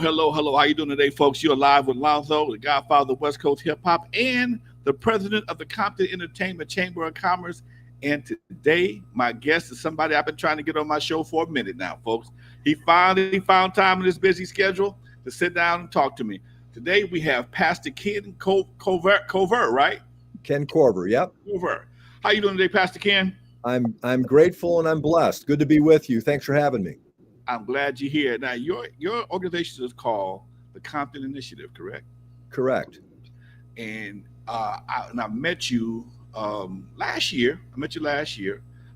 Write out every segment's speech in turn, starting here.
hello. How you doing today, folks? You're live with Lonzo, the godfather of West Coast hip hop, and the president of the Compton Entertainment Chamber of Commerce. And today, my guest is somebody I've been trying to get on my show for a minute now, folks. He finally found time in his busy schedule to sit down and talk to me. Today, we have Pastor Ken Covert, right? Ken Corver, yep. Covert. How you doing today, Pastor Ken? I'm grateful and I'm blessed. Good to be with you. Thanks for having me. I'm glad you're here. Now, your organization is called the Compton Initiative, correct? Correct. And I met you last year.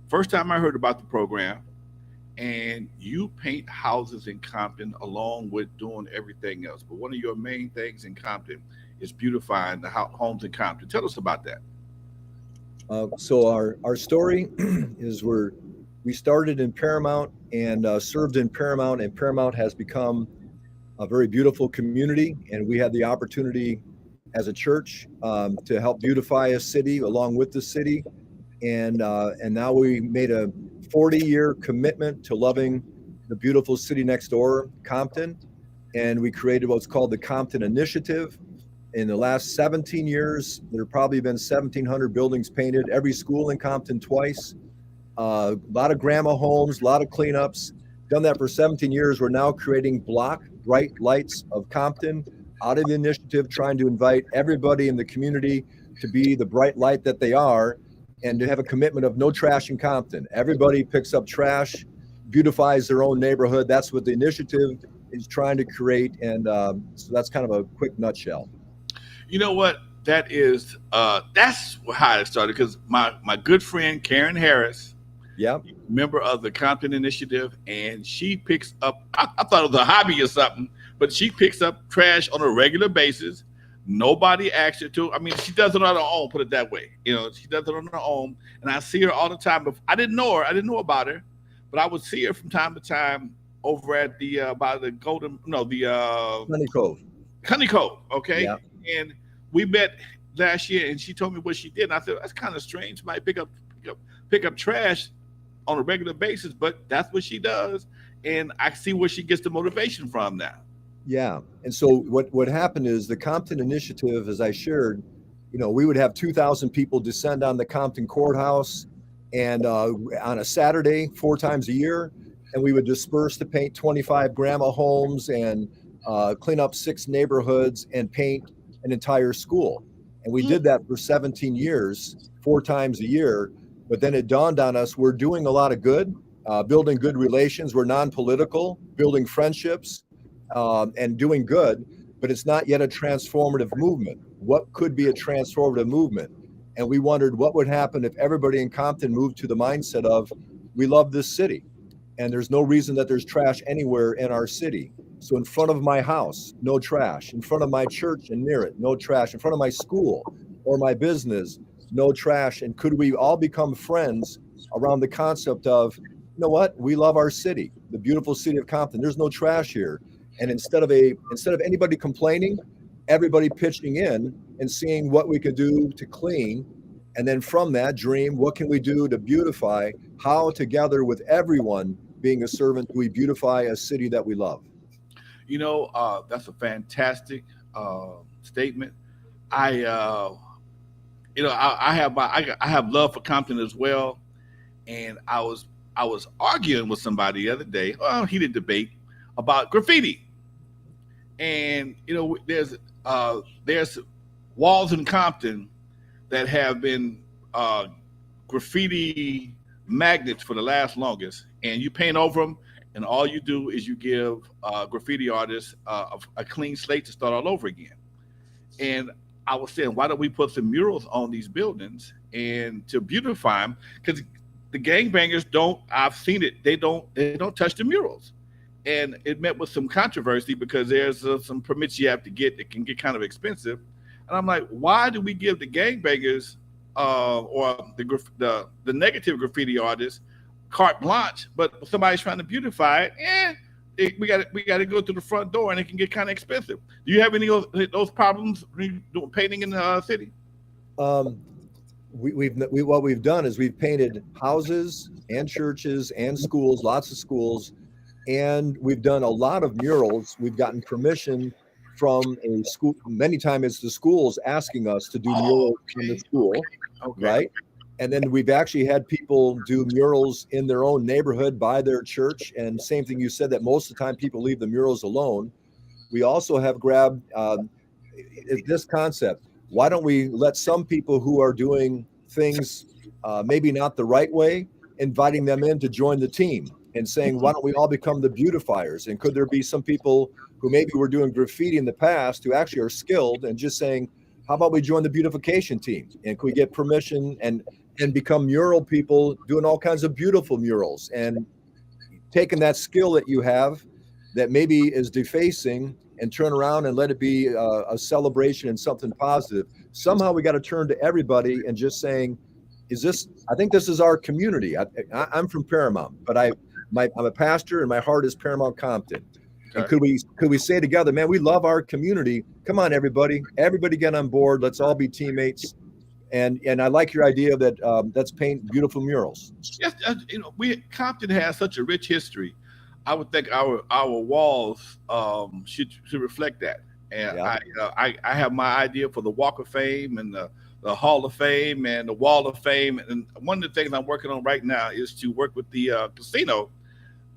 First time I heard about the program. And you paint houses in Compton along with doing everything else. But one of your main things in Compton is beautifying the homes in Compton. Tell us about that. So our story is we started in Paramount and served in Paramount, and Paramount has become a very beautiful community. And we had the opportunity as a church to help beautify a city along with the city. And now we made a 40-year commitment to loving the beautiful city next door, Compton. And we created what's called the Compton Initiative. In the last 17 years, there have probably been 1,700 buildings painted, every school in Compton twice. A lot of grandma homes, a lot of cleanups. Done that for 17 years. We're now creating bright lights of Compton out of the initiative, trying to invite everybody in the community to be the bright light that they are, and to have a commitment of no trash in Compton. Everybody picks up trash, beautifies their own neighborhood. That's what the initiative is trying to create. And so that's kind of a quick nutshell. You know what? That's how it started, because my good friend Karen Harris, member of the Compton Initiative, and she picks up, I thought it was a hobby or something, but she picks up trash on a regular basis. Nobody asks her to. I mean, she does it on her own, put it that way. She does it on her own. And I see her all the time. But I didn't know her. I didn't know about her. But I would see her from time to time over at the by the Honey Cove, okay? Yeah. And we met last year, and she told me what she did. And I said, that's kind of strange. Might pick up trash on a regular basis, but that's what she does. And I see where she gets the motivation from now. Yeah. And so what happened is the Compton Initiative, as I shared, we would have 2,000 people descend on the Compton courthouse and on a Saturday, 4 times a year, and we would disperse to paint 25 grandma homes and clean up 6 neighborhoods and paint an entire school. And we did that for 17 years, 4 times a year. But then it dawned on us, we're doing a lot of good, building good relations. We're non-political, building friendships, and doing good, but it's not yet a transformative movement. What could be a transformative movement? And we wondered what would happen if everybody in Compton moved to the mindset of, we love this city, and there's no reason that there's trash anywhere in our city. So in front of my house, no trash. In front of my church and near it, no trash. In front of my school or my business, no trash. And could we all become friends around the concept of, you know what, we love our city, the beautiful city of Compton. There's no trash here. And instead of anybody complaining, everybody pitching in and seeing what we could do to clean. And then from that dream, what can we do to beautify? How together with everyone being a servant, do we beautify a city that we love? That's a fantastic statement. I have love for Compton as well. And I was arguing with somebody the other day, heated debate about graffiti. And there's walls in Compton that have been graffiti magnets for the longest, and you paint over them, and all you do is you give graffiti artists a clean slate to start all over again. And I was saying, why don't we put some murals on these buildings and to beautify them? Because the gangbangers don't. I've seen it. They don't touch the murals. And it met with some controversy because there's some permits you have to get that can get kind of expensive. And I'm like, why do we give the gangbangers or the negative graffiti artists carte blanche, but somebody's trying to beautify it? We got to go to the front door, and it can get kind of expensive. Do you have any of those problems doing painting in the city? What we've done is we've painted houses and churches and schools, lots of schools. and we've done a lot of murals. We've gotten permission from a school. Many times it's the schools asking us to do Oh, murals in the school, okay. right? And then we've actually had people do murals in their own neighborhood by their church. And same thing you said, that most of the time people leave the murals alone. We also have grabbed this concept. Why don't we let some people who are doing things maybe not the right way, inviting them in to join the team and saying, why don't we all become the beautifiers? And could there be some people who maybe were doing graffiti in the past who actually are skilled, and just saying, how about we join the beautification team? And could we get permission and become mural people doing all kinds of beautiful murals, and taking that skill that you have that maybe is defacing, and turn around and let it be a celebration and something positive. Somehow we got to turn to everybody and just saying, I think this is our community. I'm from Paramount, but I'm a pastor and my heart is Paramount Compton. Okay. And could we say together, man, we love our community. Come on, everybody get on board. Let's all be teammates. And I like your idea that let's paint beautiful murals. Yes, Compton has such a rich history. I would think our walls should reflect that. And Yeah. I have my idea for the Walk of Fame and the Hall of Fame and the Wall of Fame. And one of the things I'm working on right now is to work with the casino.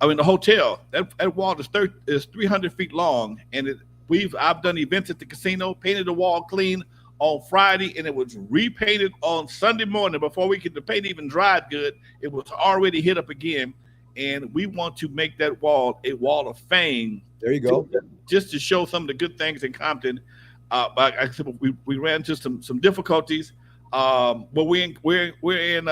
I mean, the hotel. That wall is 300 feet long, and I've done events at the casino, painted the wall clean on Friday, and it was repainted on Sunday morning before the paint even dried good. It was already hit up again, and we want to make that wall a wall of fame. There you go. Just to show some of the good things in Compton. But I said we ran into some difficulties. But we're in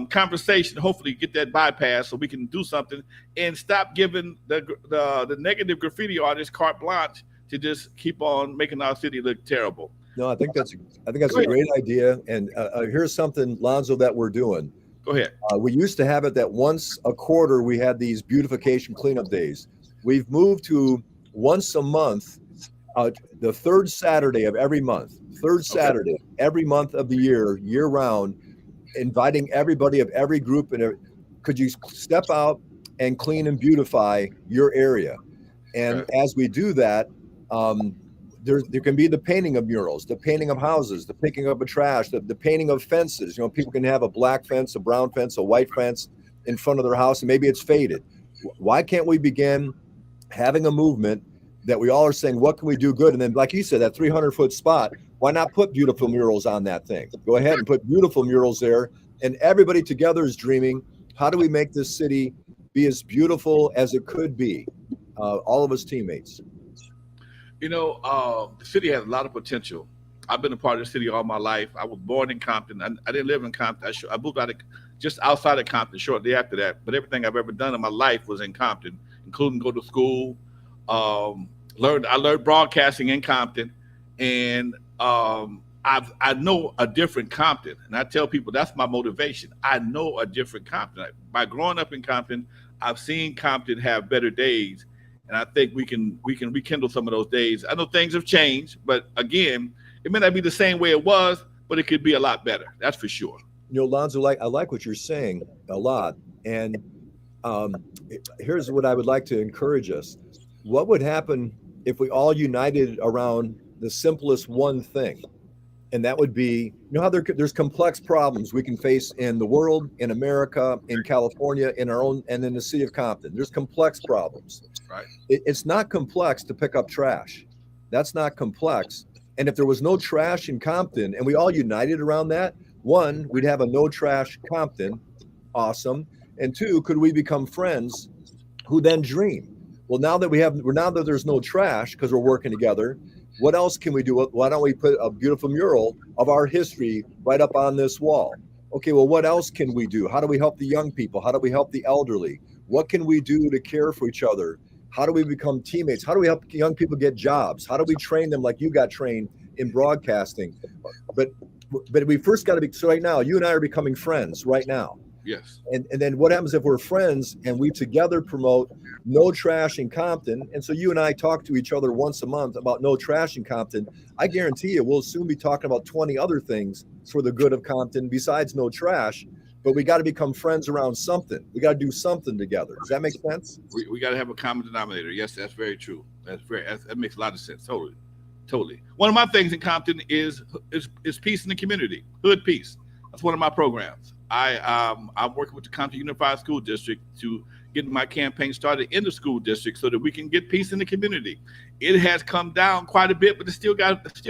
conversation to hopefully get that bypassed so we can do something and stop giving the negative graffiti artists carte blanche to just keep on making our city look terrible. No, I think that's a great idea. And here's something, Lonzo, that we're doing. Go ahead. We used to have it that once a quarter we had these beautification cleanup days. We've moved to once a month, the third Saturday of every month. Saturday every month of the year round, inviting everybody of every group. And could you step out and clean and beautify your area? And as we do that, there can be the painting of murals, the painting of houses, the picking up of trash, the painting of fences. People can have a black fence, a brown fence, a white fence in front of their house, and maybe it's faded. Why can't we begin having a movement that we all are saying, what can we do good? And then, like you said, that 300-foot spot, why not put beautiful murals on that thing? Go ahead and put beautiful murals there, and everybody together is dreaming, how do we make this city be as beautiful as it could be? All of us teammates. The city has a lot of potential. I've been a part of the city all my life. I was born in Compton. I didn't live in Compton. I moved out just outside of Compton shortly after that. But everything I've ever done in my life was in Compton, including go to school. I learned broadcasting in Compton, and I know a different Compton. And I tell people that's my motivation. I know a different Compton. By growing up in Compton, I've seen Compton have better days. And I think we can rekindle some of those days. I know things have changed, but again, it may not be the same way it was, but it could be a lot better. That's for sure. Lonzo, I like what you're saying a lot. And here's what I would like to encourage us. What would happen if we all united around the simplest one thing? And that would be, how there's complex problems we can face in the world, in America, in California, in our own, and in the city of Compton. There's complex problems. Right. It's not complex to pick up trash. That's not complex. And if there was no trash in Compton and we all united around that, one, we'd have a no trash Compton. Awesome. And two, could we become friends who then dream? Well, now that there's no trash because we're working together, what else can we do? Why don't we put a beautiful mural of our history right up on this wall? Okay, well, what else can we do? How do we help the young people? How do we help the elderly? What can we do to care for each other? How do we become teammates? How do we help young people get jobs? How do we train them like you got trained in broadcasting? But we first got to be, so right now, you and I are becoming friends right now. Yes. And then what happens if we're friends and we together promote no trash in Compton? And so you and I talk to each other once a month about no trash in Compton. I guarantee you we'll soon be talking about 20 other things for the good of Compton besides no trash. but we got to become friends around something. We got to do something together. Does that make sense? We got to have a common denominator. Yes, that's very true. That makes a lot of sense. Totally, totally. One of my things in Compton is peace in the community, hood peace. That's one of my programs. I'm working with the Compton Unified School District to get my campaign started in the school district so that we can get peace in the community. It has come down quite a bit, but it still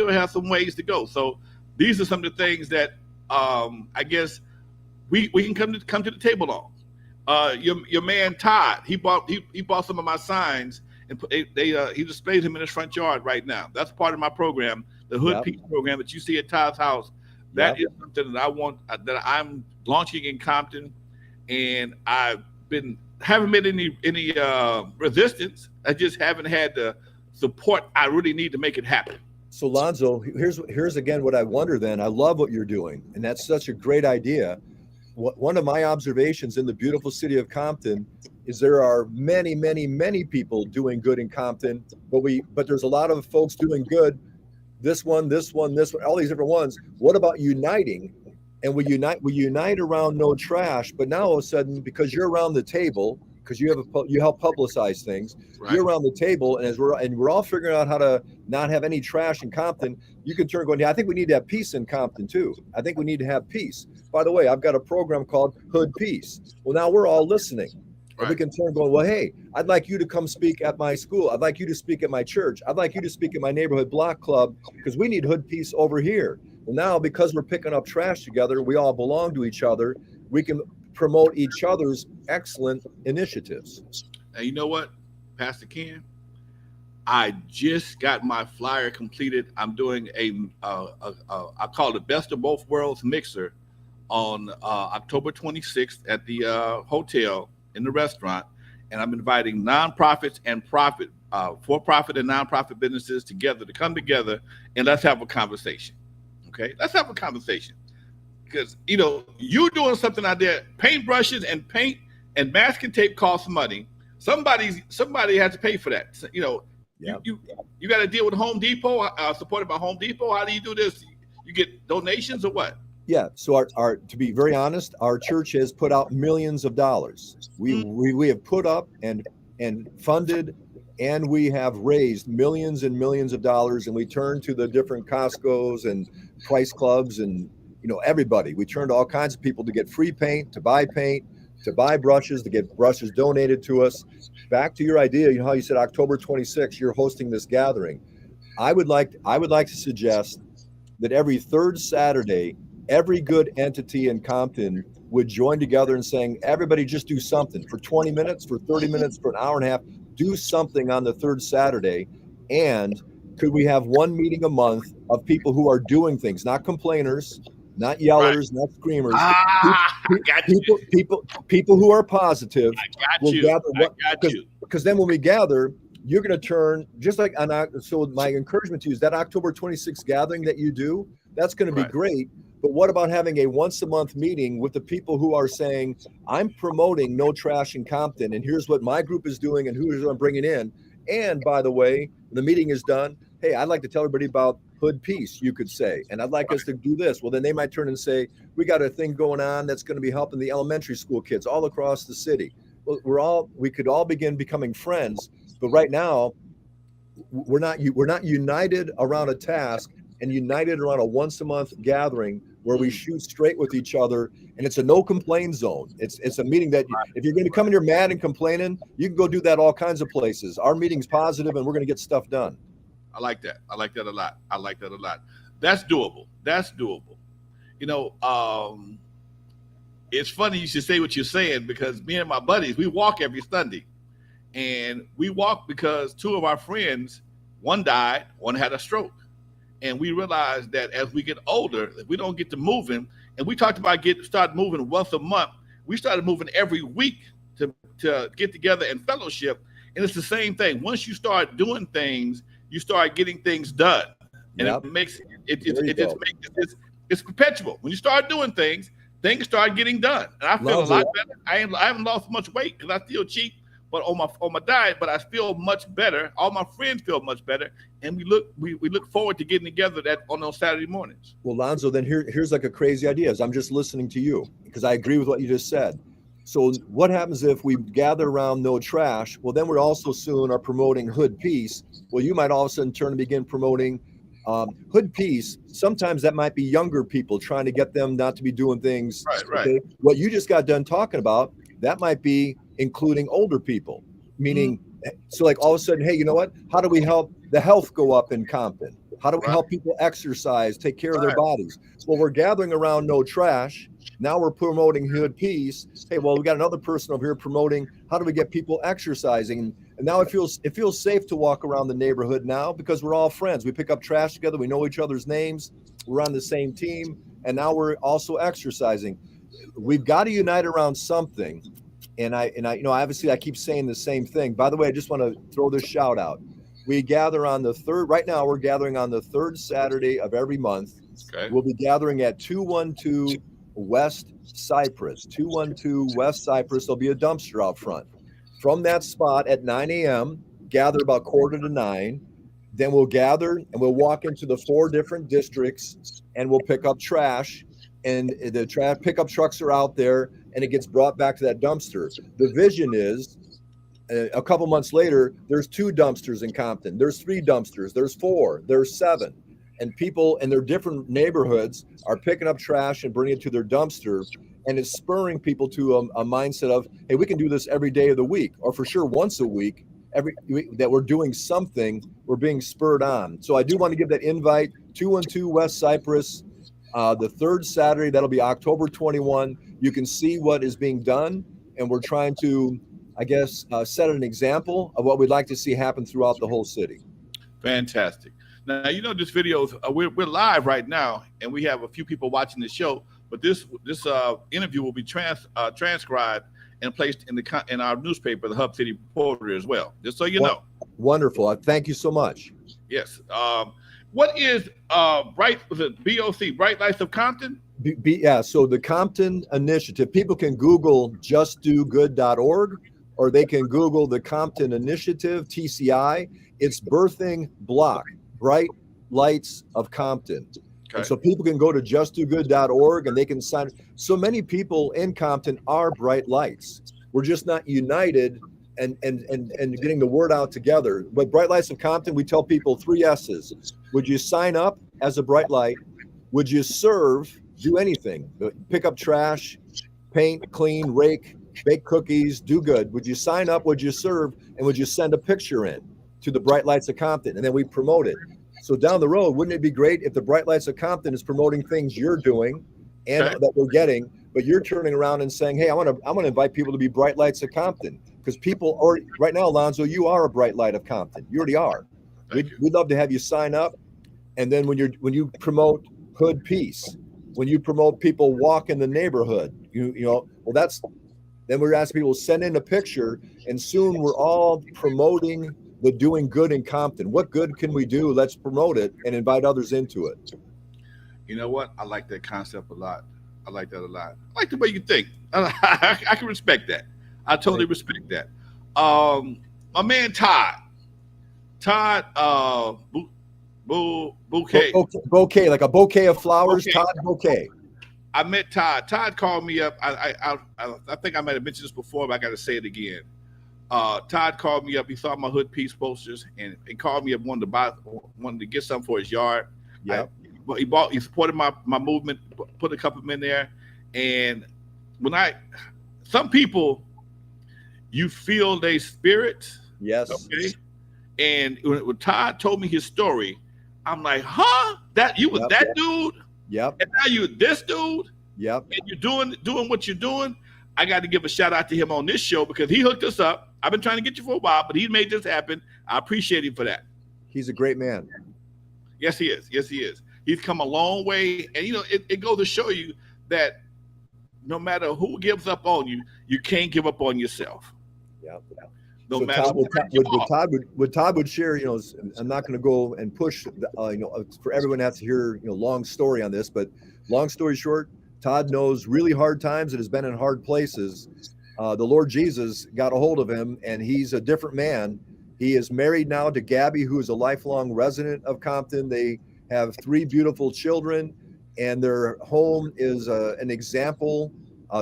has some ways to go. So these are some of the things that I guess we can come to the table on. Your man Todd, he bought some of my signs and he displays them in his front yard right now. That's part of my program, the Hood Peace program that you see at Todd's house. That is something that that I'm launching in Compton, and haven't met any resistance. I just haven't had the support I really need to make it happen. So Lonzo, here's again what I wonder then. I love what you're doing, and that's such a great idea. One of my observations in the beautiful city of Compton is there are many, many, many people doing good in Compton, but there's a lot of folks doing good. This one, all these different ones. What about uniting? And we unite around no trash. But now all of a sudden, because you're around the table, because you help publicize things, right. You're around the table, and we're all figuring out how to not have any trash in Compton. You can turn going, yeah, I think we need to have peace in Compton too. I think we need to have peace. By the way, I've got a program called Hood Peace. Well, now we're all listening. Right. We can turn going, well, hey, I'd like you to come speak at my school. I'd like you to speak at my church. I'd like you to speak at my neighborhood block club because we need hood peace over here. Well, now because we're picking up trash together, we all belong to each other. We can promote each other's excellent initiatives. And you know what, Pastor Ken? I just got my flyer completed. I'm doing I call it Best of Both Worlds mixer on October 26th at the hotel in the restaurant, and I'm inviting nonprofits and for-profit and nonprofit businesses together to come together and let's have a conversation. Okay, let's have a conversation because you're doing something out there. Paintbrushes and paint and masking tape costs money. Somebody has to pay for that. You got to deal with Home Depot, supported by Home Depot. How do you do this? You get donations or what? Yeah. So our to be very honest, our church has put out millions of dollars. We have put up and funded, and we have raised millions and millions of dollars, and we turn to the different Costco's and Price Clubs and everybody. We turn to all kinds of people to get free paint, to buy brushes, to get brushes donated to us. Back to your idea, how you said October 26th, you're hosting this gathering. I would like to suggest that every third Saturday, every good entity in Compton would join together and saying, everybody just do something for 20 minutes, for 30 minutes, for an hour and a half, do something on the third Saturday. And could we have one meeting a month of people who are doing things, not complainers, not yellers, right. Not screamers. People who are positive. Because then when we gather, you're going to turn just like so my encouragement to you is that October 26th gathering that you do, that's going to be great. But what about having a once a month meeting with the people who are saying, I'm promoting no trash in Compton, and here's what my group is doing and who's I'm bringing in. And by the way, when the meeting is done, hey, I'd like to tell everybody about Hood Peace, you could say, and I'd like us to do this. Well, then they might turn and say, we got a thing going on that's going to be helping the elementary school kids all across the city. Well, we could all begin becoming friends, but right now we're not united around a task and united around a once a month gathering where we shoot straight with each other, and it's a no complaint zone. It's a meeting that if you're going to come in here mad and complaining, you can go do that all kinds of places. Our meeting's positive, and we're going to get stuff done. I like that. I like that a lot. That's doable. It's funny you should say what you're saying because me and my buddies, we walk every Sunday, and we walk because two of our friends, one died, one had a stroke. And we realized that as we get older, if we don't get to moving, and we talked about start moving once a month, we started moving every week to get together and fellowship. And it's the same thing. Once you start doing things, you start getting things done. And it makes it's perpetual. When you start doing things start getting done. And I feel a lot better. I haven't lost much weight because I feel cheap, but on my diet, but I feel much better. All my friends feel much better, and we look forward to getting together that on those Saturday mornings. Well, Lonzo, then here's like a crazy idea. As I'm just listening to you because I agree with what you just said. So what happens if we gather around no trash? Well, then we're also soon are promoting Hood Peace. Well, you might all of a sudden turn and begin promoting Hood Peace. Sometimes that might be younger people trying to get them not to be doing things. Right. Okay? What you just got done talking about, that might be including older people, meaning, so like all of a sudden, hey, you know what? How do we help the health go up in Compton? How do we help people exercise, take care of their bodies? Well, we're gathering around no trash. Now we're promoting Hood Peace. Hey, well, we got another person over here promoting how do we get people exercising? And now it feels safe to walk around the neighborhood now because we're all friends. We pick up trash together. We know each other's names. We're on the same team. And now we're also exercising. We've got to unite around something. And I, obviously I keep saying the same thing. By the way, I just want to throw this shout out. We gather on the third, right now we're gathering on the third Saturday of every month. Okay. We'll be gathering at 212 West Cypress. 212 West Cypress. There'll be a dumpster out front. From that spot at 9 a.m., gather about 8:45. Then we'll gather and we'll walk into the 4 different districts and we'll pick up trash. And the pickup trucks are out there and it gets brought back to that dumpster. The vision is a couple months later, there's 2 dumpsters in Compton. There's 3 dumpsters. There's 4. There's 7. And people in their different neighborhoods are picking up trash and bringing it to their dumpster. And it's spurring people to a mindset of, hey, we can do this every day of the week, or for sure once a week, that we're doing something, we're being spurred on. So I do want to give that invite, 212 West Cypress, the third Saturday, that'll be October 21. You can see what is being done. And we're trying to, I guess, set an example of what we'd like to see happen throughout the whole city. Fantastic. Now, this video, we're live right now, and we have a few people watching the show, but this interview will be transcribed and placed in our newspaper, the Hub City Reporter, as well, just so you know. Wonderful. Thank you so much. Yes. What is Bright Lights of Compton? Yeah, so the Compton Initiative, people can Google justdogood.org, or they can Google the Compton Initiative, TCI. It's birthing block, Bright Lights of Compton. Okay. And so people can go to justdogood.org and they can sign. So many people in Compton are bright lights. We're just not united and getting the word out together. But Bright Lights of Compton, we tell people 3 S's. Would you sign up as a bright light? Would you serve? Do anything. Pick up trash, paint, clean, rake, bake cookies, do good. Would you sign up? Would you serve? And would you send a picture in to the Bright Lights of Compton? And then we promote it. So down the road, wouldn't it be great if the Bright Lights of Compton is promoting things you're doing and that we're getting, but you're turning around and saying, hey, I want to invite people to be Bright Lights of Compton, because people are right now, Alonzo, you are a bright light of Compton. You already are. We'd love to have you sign up. And then when you promote Hood Peace, when you promote people walk in the neighborhood, then we're asking people to send in a picture, and soon we're all promoting the doing good in Compton. What good can we do? Let's promote it and invite others into it. You know what? I like that concept a lot. I like that a lot. I like the way you think. I can respect that. I totally respect that. My man Todd, Bouquet. Bouquet, like a bouquet of flowers. Bouquet. Todd Bouquet. I met Todd. Todd called me up. I think I might have mentioned this before, but I got to say it again. Todd called me up. He saw my Hood Peace posters and called me up, wanted to get something for his yard. Yeah. He supported my movement, put a couple of them in there. And some people, you feel their spirit. Yes. Okay. And when Todd told me his story, I'm like, huh? That you was that dude? Yep. And now you this dude? Yep. And you're doing what you're doing. I got to give a shout out to him on this show because he hooked us up. I've been trying to get you for a while, but he made this happen. I appreciate him for that. He's a great man. Yes, he is. Yes, he is. He's come a long way. And, it goes to show you that no matter who gives up on you, you can't give up on yourself. Yeah. No so matter what Todd would share, I'm not going to go and push, for everyone has to hear, long story on this, but long story short, Todd knows really hard times and has been in hard places. the Lord Jesus got a hold of him, and he's a different man. He is married now to Gabby, who is a lifelong resident of Compton. They have 3 beautiful children, and their home is an example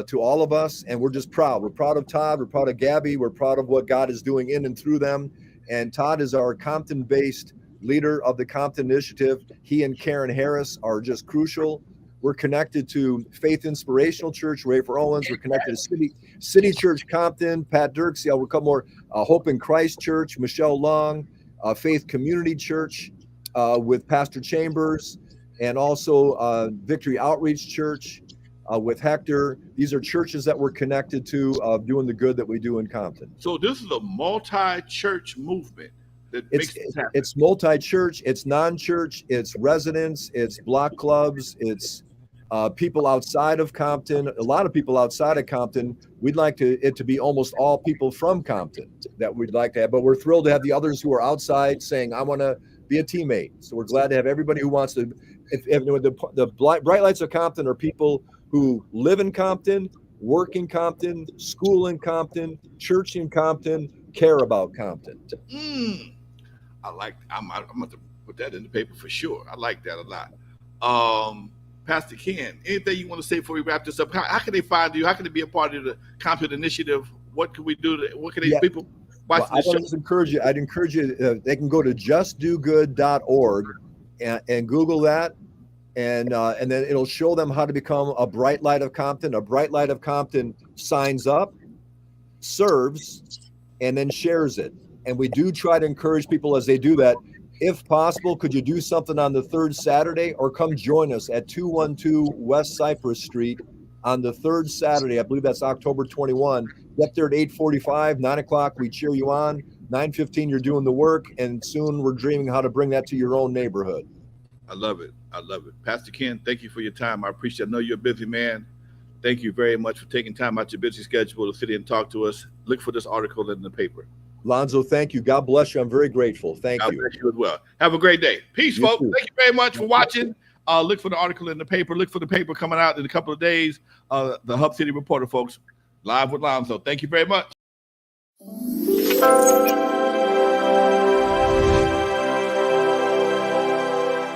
to all of us. And we're just proud. We're proud of Todd. We're proud of Gabby. We're proud of what God is doing in and through them. And Todd is our Compton-based leader of the Compton Initiative. He and Karen Harris are just crucial. We're connected to Faith Inspirational Church, Ray for Owens. We're connected to City Church Compton, Pat Dirks. Yeah, we're a couple more. Hope in Christ Church, Michelle Long, Faith Community Church with Pastor Chambers, and also Victory Outreach Church with Hector. These are churches that we're connected to doing the good that we do in Compton. So this is a multi-church movement. It's multi-church, it's non-church, it's residents, it's block clubs, it's people outside of Compton, a lot of people outside of Compton. We'd like it to be almost all people from Compton that we'd like to have, but we're thrilled to have the others who are outside saying, I want to be a teammate. So we're glad to have everybody who wants to. The Bright Lights of Compton are people who live in Compton, work in Compton, school in Compton, church in Compton, care about Compton. I'm going to put that in the paper for sure. I like that a lot. Pastor Ken, anything you want to say before we wrap this up? How can they find you? How can they be a part of the Compton Initiative? What can we do? What can these people watch? Well, I'd encourage you. They can go to justdogood.org and Google that, and then it'll show them how to become a Bright Light of Compton. A Bright Light of Compton signs up, serves, and then shares it. And we do try to encourage people as they do that. If possible, could you do something on the 3rd Saturday, or come join us at 212 West Cypress Street on the 3rd Saturday? I believe that's October 21. Get there at 8:45, 9 o'clock. We cheer you on. 9:15, you're doing the work, and soon we're dreaming how to bring that to your own neighborhood. I love it. I love it. Pastor Ken, thank you for your time. I appreciate it. I know you're a busy man. Thank you very much for taking time out your busy schedule to sit in and talk to us. Look for this article in the paper. Lonzo, thank you. God bless you. I'm very grateful. Thank you. God bless you as well. Have a great day. Peace, folks. Thank you very much for watching. Look for the article in the paper. Look for the paper coming out in a couple of days. The Hub City Reporter, folks, live with Lonzo. Thank you very much.